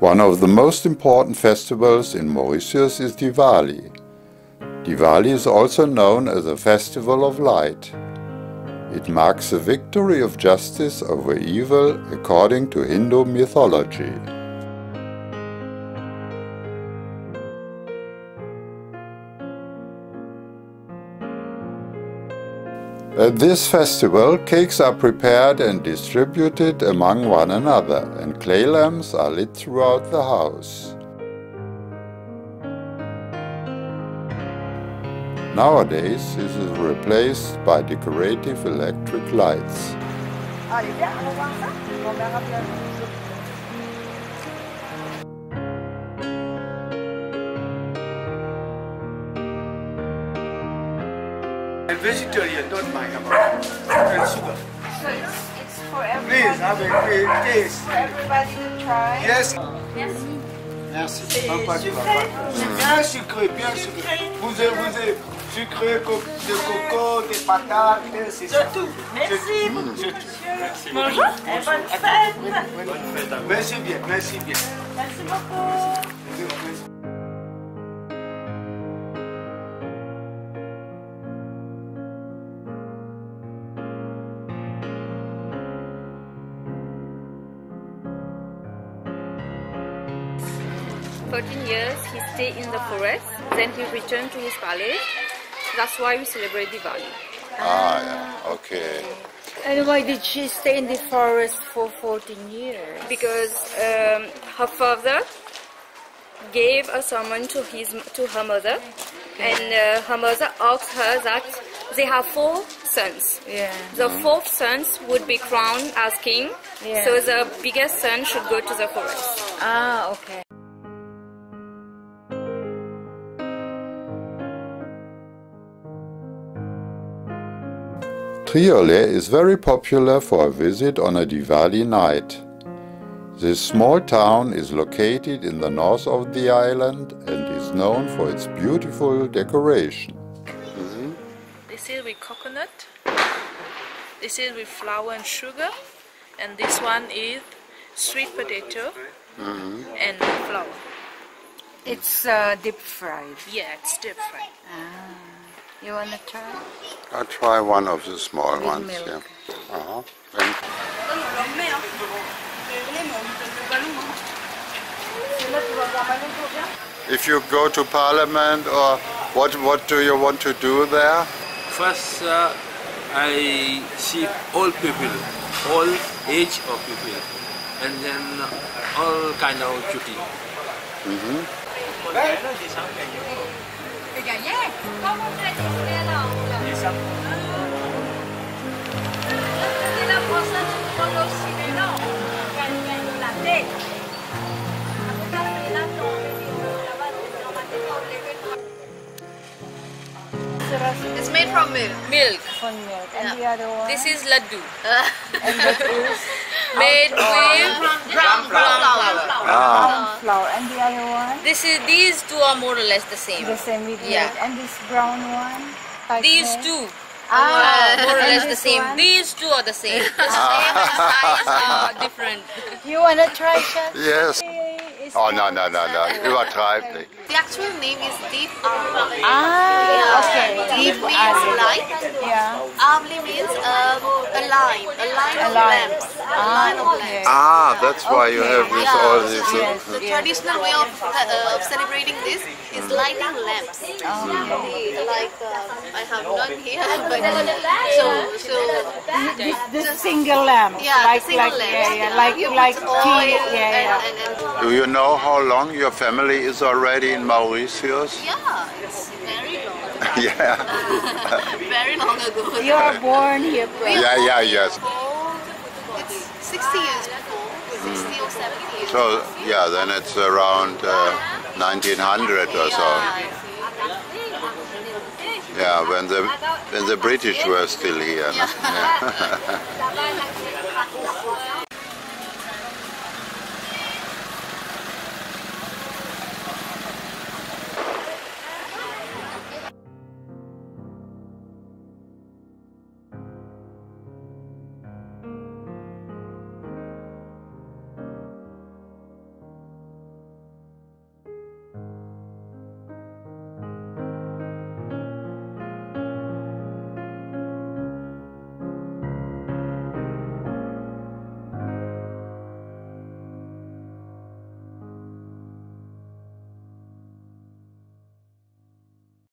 One of the most important festivals in Mauritius is Diwali. Diwali is also known as a festival of light. It marks the victory of justice over evil according to Hindu mythology. At this festival, cakes are prepared and distributed among one another, and clay lamps are lit throughout the house. Nowadays, this is replaced by decorative electric lights. I'm vegetarian, don't mind about it. And sugar. So it's for everybody. Please, taste. For everybody to try. Yes. Yes. Merci. Bien sucré, bien sucré. Vous avez sucré, de coco, des patates, c'est ça. Tout. Merci beaucoup, monsieur. Merci. Bonjour. Et bonne fête. Bonne fête. Merci bien, merci bien. Merci beaucoup. 13 years he stayed in the forest, then he returned to his palace. That's why we celebrate Diwali. Ah, yeah, okay. And why did she stay in the forest for 14 years? Because her father gave a summon to her mother, and her mother asked her that they have 4 sons. Yeah. The 4th son would be crowned as king, so the biggest son should go to the forest. Ah, okay. Triolet is very popular for a visit on a Diwali night. This small town is located in the north of the island and is known for its beautiful decoration. This is with coconut, this is with flour and sugar, and this one is sweet potato and flour. It's deep fried. Yeah, it's deep fried. You want to try? I'll try one of the small With ones. milk. Yeah. If you go to Parliament, or what do you want to do there? First, I see all people, all age of people, and then all kind of cutie. It's made from milk. From milk. And the other one? This is laddu. And that is Made with brown flour. flour. And the other one? These two are more or less the same. The same with Yeah. milk. And this brown one? Like These milk? two Ah, more or and less the this same. one? These two are the same. The shape and size are different. You want to try, Chef? Yes. Oh, no, übertreibt nicht. The actual name is Deepawali. Ah, okay. Deep means light. Yeah. Awali means a line of lamps. A line of lamps. Ah, that's why you have this, all this. The traditional way of celebrating this is lighting lamps. Like I have none here, but The single lamp. yeah, like, single like, lamps. Yeah, yeah. You Like put tea. oil Yeah. and Do you know how long your family is already in Mauritius? yeah, it's very long. Yeah. Very long ago. You are born here, bro. Yeah, yes. It's 60 years before, 60 or 70 years. So, yeah, then it's around 1900 or so. Yeah, when the British were still here. No? Yeah.